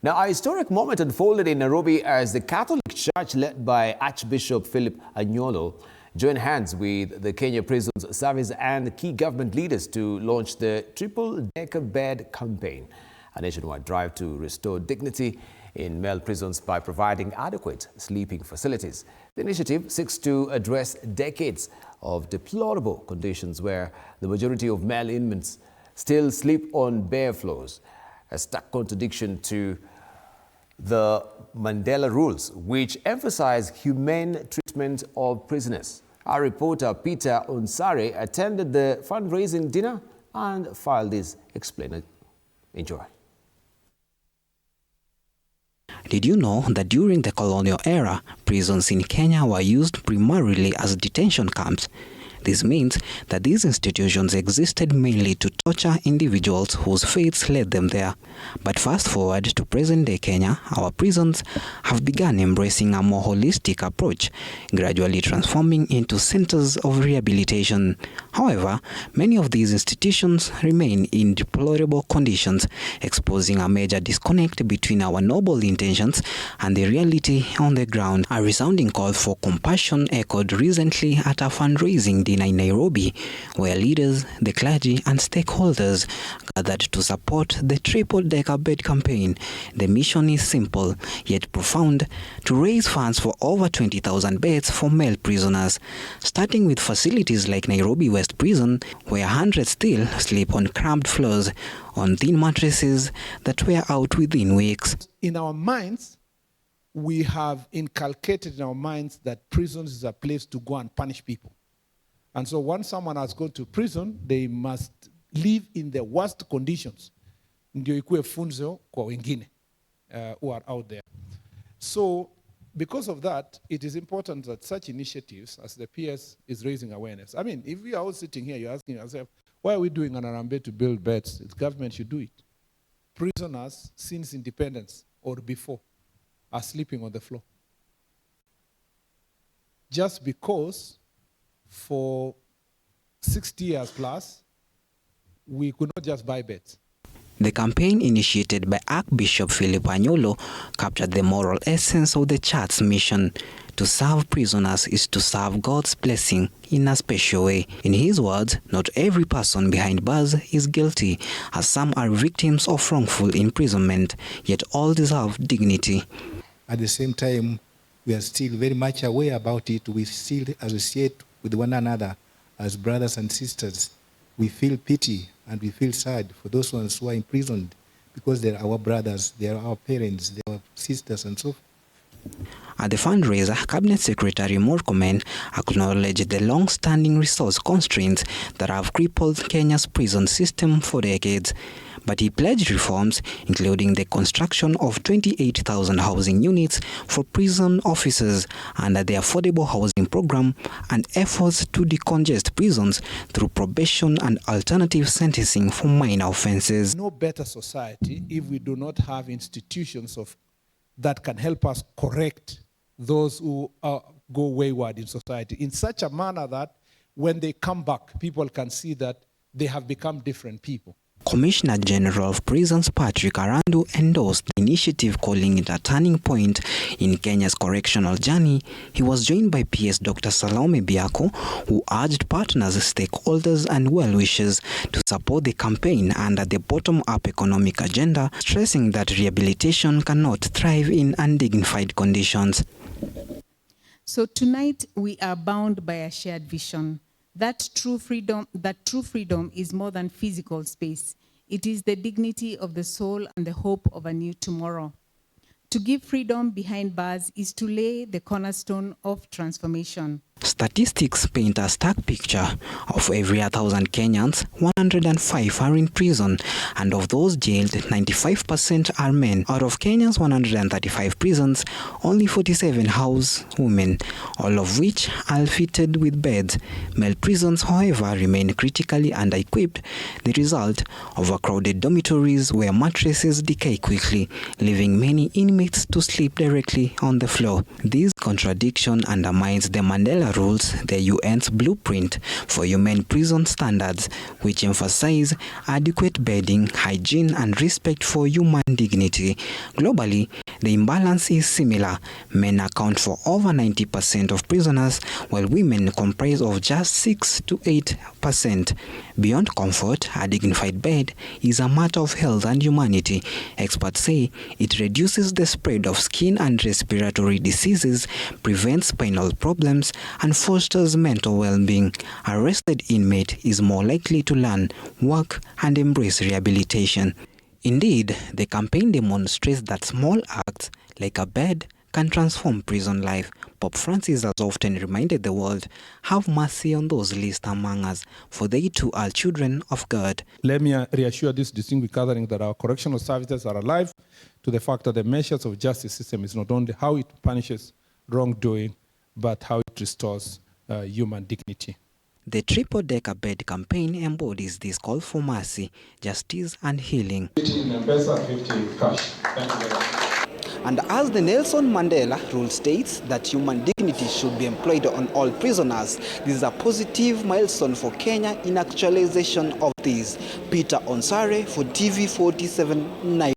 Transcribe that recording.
Now, a historic moment unfolded in Nairobi as the Catholic Church, led by Archbishop Anyolo, joined hands with the Kenya Prisons Service and key government leaders to launch the triple-decker bed campaign, a nationwide drive to restore dignity in male prisons by providing adequate sleeping facilities. The initiative seeks to address decades of deplorable conditions where the majority of male inmates still sleep on bare floors, a stark contradiction to the Mandela rules, which emphasize humane treatment of prisoners. Our reporter Peter Onsare attended the fundraising dinner and filed this explainer. Enjoy. Did you know that during the colonial era, prisons in Kenya were used primarily as detention camps? This means that these institutions existed mainly to torture individuals whose fates led them there. But fast forward to present-day Kenya, our prisons have begun embracing a more holistic approach, gradually transforming into centers of rehabilitation. However, many of these institutions remain in deplorable conditions, exposing a major disconnect between our noble intentions and the reality on the ground. A resounding call for compassion echoed recently at a fundraising dinner in Nairobi, where leaders, the clergy and stakeholders gathered to support the triple-decker bed campaign. The mission is simple yet profound: to raise funds for over 20,000 beds for male prisoners, starting with facilities like Nairobi West Prison, where hundreds still sleep on cramped floors, on thin mattresses that wear out within weeks. In our minds, we have inculcated in our minds that prisons is a place to go and punish people. And so once someone has gone to prison, they must live in the worst conditions. Ndio ikuwe funzo kwa wengine who are out there. So because of that, it is important that such initiatives as the PS is raising awareness. I mean, if we are all sitting here, you're asking yourself, why are we doing an Arambe to build beds? The government should do it. Prisoners, since independence or before, are sleeping on the floor. Just because for 60 years plus, we could not just buy beds. The campaign, initiated by Archbishop Anyolo, captured the moral essence of the Church's mission. To serve prisoners is to serve God's blessing in a special way. In his words, not every person behind bars is guilty, as some are victims of wrongful imprisonment, yet all deserve dignity. At the same time, we are still very much aware about it. We still associate with one another as brothers and sisters. We feel pity and we feel sad for those ones who are imprisoned, because they are our brothers, they are our parents, they are our sisters, and so forth. At the fundraiser, Cabinet Secretary Murkomen acknowledged the long-standing resource constraints that have crippled Kenya's prison system for decades. But he pledged reforms, including the construction of 28,000 housing units for prison officers under the Affordable Housing Program, and efforts to decongest prisons through probation and alternative sentencing for minor offenses. No better society if we do not have institutions that can help us correct those who go wayward in society in such a manner that when they come back, people can see that they have become different people. Commissioner General of Prisons Patrick Arandu endorsed the initiative, calling it a turning point in Kenya's correctional journey. He was joined by PS Dr. Salome Biako, who urged partners, stakeholders and well-wishers to support the campaign under the bottom-up economic agenda, stressing that rehabilitation cannot thrive in undignified conditions. So tonight we are bound by a shared vision. That true freedom is more than physical space. It is the dignity of the soul and the hope of a new tomorrow. To give freedom behind bars is to lay the cornerstone of transformation. Statistics paint a stark picture. Of every 1,000 Kenyans, 105 are in prison, and of those jailed, 95% are men. Out of Kenya's 135 prisons, only 47 house women, all of which are fitted with beds. Male prisons, however, remain critically under-equipped, the result of overcrowded dormitories where mattresses decay quickly, leaving many inmates to sleep directly on the floor. This contradiction undermines the Mandela Nigeria rules the UN's blueprint for human prison standards, which emphasize adequate bedding, hygiene, and respect for human dignity. Globally, the imbalance is similar. Men account for over 90% of prisoners, while women comprise of just 6 to 8%. Beyond comfort, a dignified bed is a matter of health and humanity. Experts say it reduces the spread of skin and respiratory diseases, prevents spinal problems, and fosters mental well-being. A arrested inmate is more likely to learn, work, and embrace rehabilitation. Indeed, the campaign demonstrates that small acts like a bed can transform prison life. Pope Francis has often reminded the world, have mercy on those least among us, for they too are children of God. Let me reassure this distinguished gathering that our correctional services are alive to the fact that the measures of justice system is not only how it punishes wrongdoing, but how it restores human dignity. The triple-decker bed campaign embodies this call for mercy, justice, and healing. 50 in M-Pesa, 50 cash. Thank you very much. And as the Nelson Mandela rule states that human dignity should be employed on all prisoners, this is a positive milestone for Kenya in actualization of this. Peter Onsare for TV 47 Nigeria.